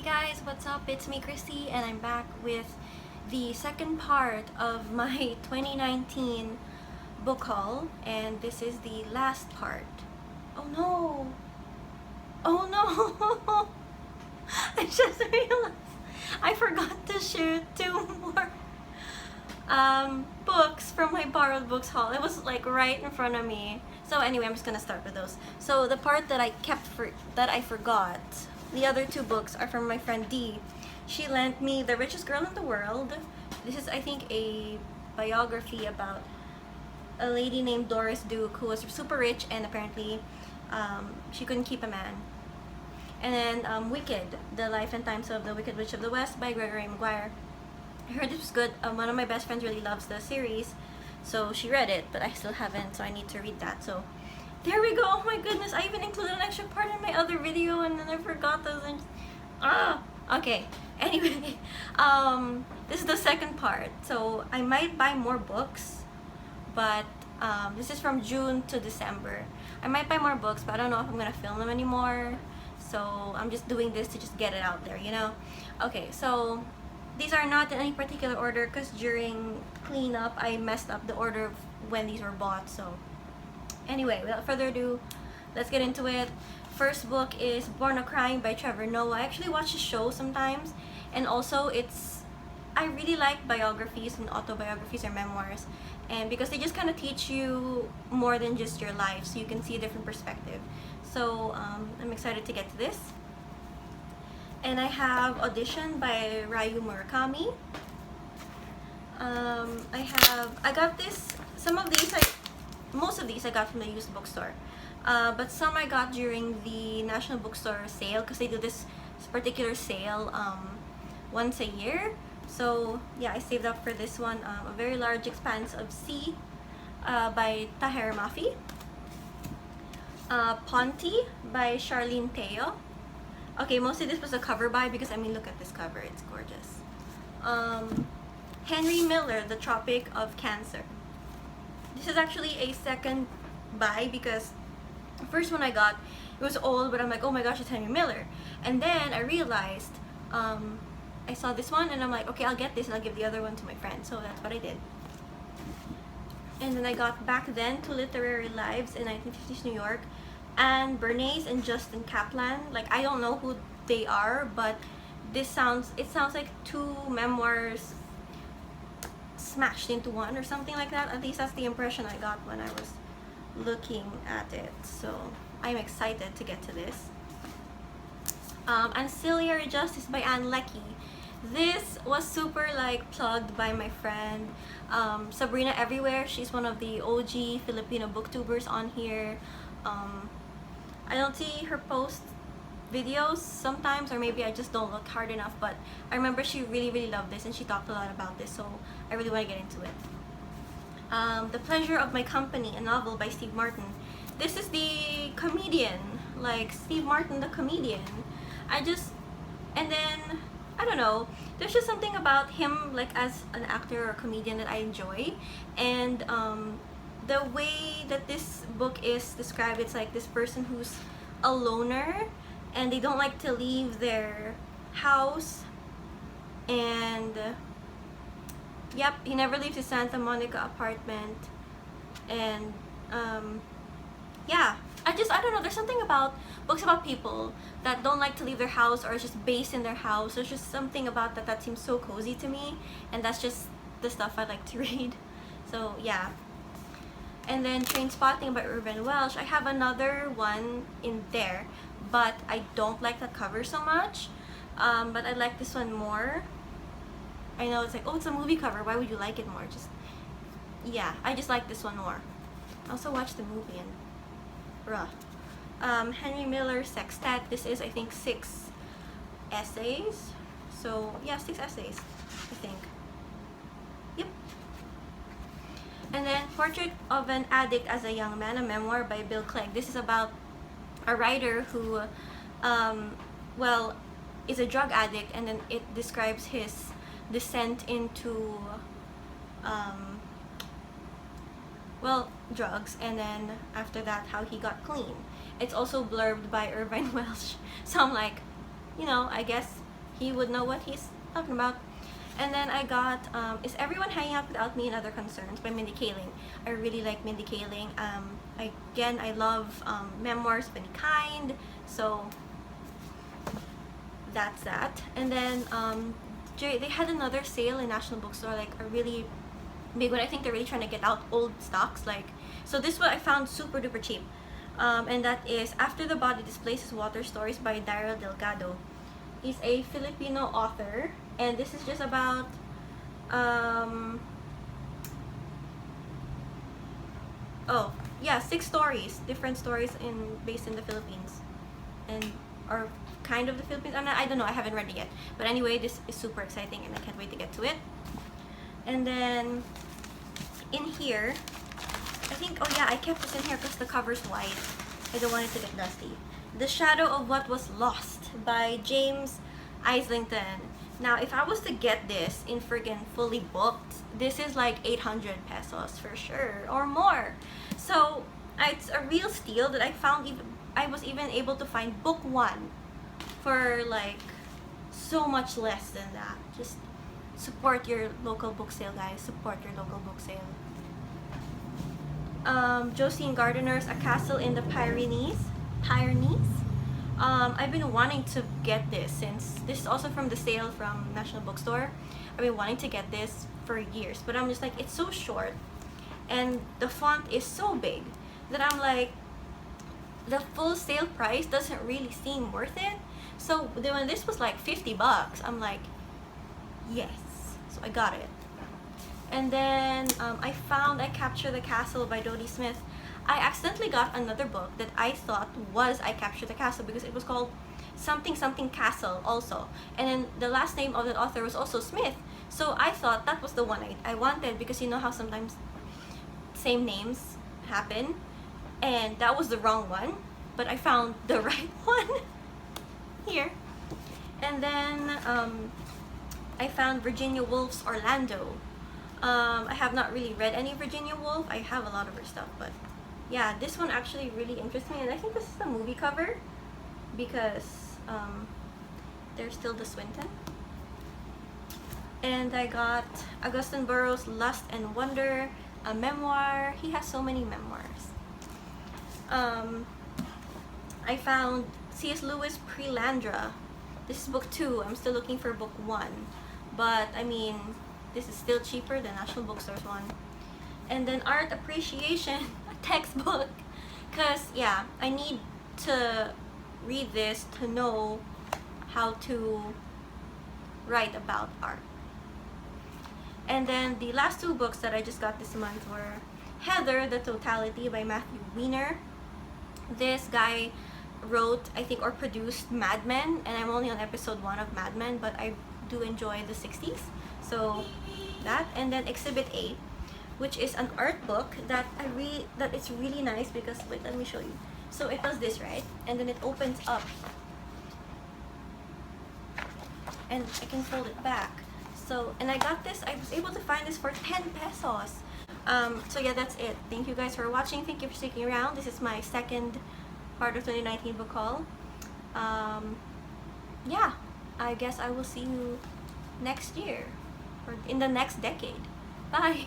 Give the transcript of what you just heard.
guys, what's up? It's me, Christy, and I'm back with the second part of my 2019 book haul, and this is the last part. Oh no! Oh no! I just realized I forgot to shoot two more books from my borrowed books haul. It was like right in front of me. So anyway, I'm just gonna start with those. So the part that I forgot, the other two books are from my friend Dee. She lent me The Richest Girl in the World. This is, I think, a biography about a lady named Doris Duke who was super rich and apparently she couldn't keep a man. And then Wicked, The Life and Times of the Wicked Witch of the West by Gregory Maguire. I heard it was good. One of my best friends really loves the series, so she read it, but I still haven't, so I need to read that. So there we go. Oh my goodness, I even included an extra part in my other video and then I forgot those. Okay. Anyway, this is the second part. So I might buy more books, but this is from June to December. I might buy more books, but I don't know if I'm gonna film them anymore. So I'm just doing this to just get it out there, you know? Okay, so these are not in any particular order because during cleanup I messed up the order of when these were bought. So anyway, without further ado, let's get into it. First book is Born a Crime by Trevor Noah. I actually watch the show sometimes, and also I really like biographies and autobiographies or memoirs, and because they just kind of teach you more than just your life, so you can see a different perspective. So I'm excited to get to this. And I have Audition by Ryu Murakami. I got this, most of these I got from the used bookstore. But some I got during the National Bookstore sale because they do this particular sale once a year. So yeah, I saved up for this one. A Very Large Expanse of Sea by Taher Mafi. Ponti by Charlene Teo. Okay, mostly this was a cover buy because I mean, look at this cover, it's gorgeous. Henry Miller, The Tropic of Cancer. This is actually a second buy because the first one I got, it was old, but I'm like, oh my gosh, it's Henry Miller. And then I realized, I saw this one and I'm like, okay, I'll get this and I'll give the other one to my friend. So that's what I did. And then I got Back Then, Two Literary Lives in 1950s New York, and Bernays and Justin Kaplan. Like, I don't know who they are, but it sounds like two memoirs smashed into one or something like that. At least that's the impression I got when I was looking at it. So I'm excited to get to this. Ancillary Justice by Ann Leckie. This was super like plugged by my friend Sabrina Everywhere. She's one of the OG Filipino booktubers on here. I don't see her post videos sometimes, or maybe I just don't look hard enough, but I remember she really loved this and she talked a lot about this, so I really want to get into it. The Pleasure of My Company, a novel by Steve Martin. This is the comedian, like Steve Martin the comedian. And then I don't know, there's just something about him like as an actor or comedian that I enjoy. And the way that this book is described, it's like this person who's a loner and they don't like to leave their house, and yep, he never leaves his Santa Monica apartment. And yeah, I don't know, there's something about books about people that don't like to leave their house or just based in their house. There's just something about that seems so cozy to me, and that's just the stuff I like to read. So yeah. And then Trainspotting by Irvine Welsh. I have another one in there, but I don't like the cover so much. But I like this one more. I know it's like, oh, it's a movie cover, why would you like it more? Just, yeah, I just like this one more. I also watched the movie and Henry Miller Sextet. This is, I think, 6 essays. So yeah, 6 essays, I think. Yep. And then Portrait of an Addict as a Young Man, a memoir by Bill Clegg. This is about a writer who, well, is a drug addict, and then it describes his descent into, well, drugs, and then after that, how he got clean. It's also blurbed by Irvine Welsh. So I'm like, you know, I guess he would know what he's talking about. And then I got Is Everyone Hanging Out Without Me and Other Concerns by Mindy Kaling. I really like Mindy Kaling. I love memoirs of any kind, so that's that. And then they had another sale in National Bookstore, like a really big one. I think they're really trying to get out old stocks. So this one I found super duper cheap. And that is After the Body Displaces Water, Stories by Daryl Delgado. He's a Filipino author, and this is just about oh yeah, 6 stories, different stories based in the Philippines, and or kind of the Philippines. I don't know, I haven't read it yet, but anyway, this is super exciting and I can't wait to get to it. And then in here, I think, oh yeah, I kept this in here because the cover's white. I don't want it to get dusty. The Shadow of What Was Lost by James Islington. Now, if I was to get this in friggin' fully booked, this is like 800 pesos for sure, or more. So, it's a real steal that I was even able to find book 1 for like so much less than that. Just support your local book sale, guys. Support your local book sale. Josine Gardner's A Castle in the Pyrenees. I've been wanting to get this since this is also from the sale from National Bookstore. I've been wanting to get this for years, but I'm just like, it's so short and the font is so big that I'm like, the full sale price doesn't really seem worth it. So when this was like $50, I'm like, yes. So I got it. And then I found I Capture the Castle by Dodie Smith. I accidentally got another book that I thought was I Capture the Castle because it was called something something Castle also. And then the last name of the author was also Smith. So I thought that was the one I wanted, because you know how sometimes same names happen. And that was the wrong one, but I found the right one here. And then I found Virginia Woolf's Orlando. I have not really read any Virginia Woolf. I have a lot of her stuff, but yeah, this one actually really interests me, and I think this is the movie cover because there's Tilda Swinton. And I got Augusten Burroughs' Lust and Wonder, a memoir. He has so many memoirs. I found C.S. Lewis' Prelandra. This is book 2. I'm still looking for book 1, but I mean, this is still cheaper than National Bookstore's one. And then Art Appreciation, a textbook, because yeah, I need to read this to know how to write about art. And then the last 2 books that I just got this month were Heather, The Totality by Matthew Weiner. This guy wrote, I think, or produced Mad Men, and I'm only on episode 1 of Mad Men, but I do enjoy the 60s. So that, and then Exhibit A, which is an art book that it's really nice because, wait, let me show you. So it does this, right? And then it opens up and I can fold it back. So, and I got this, I was able to find this for 10 pesos. So yeah, that's it. Thank you guys for watching. Thank you for sticking around. This is my second part of 2019 book haul. Yeah, I guess I will see you next year or in the next decade. Bye.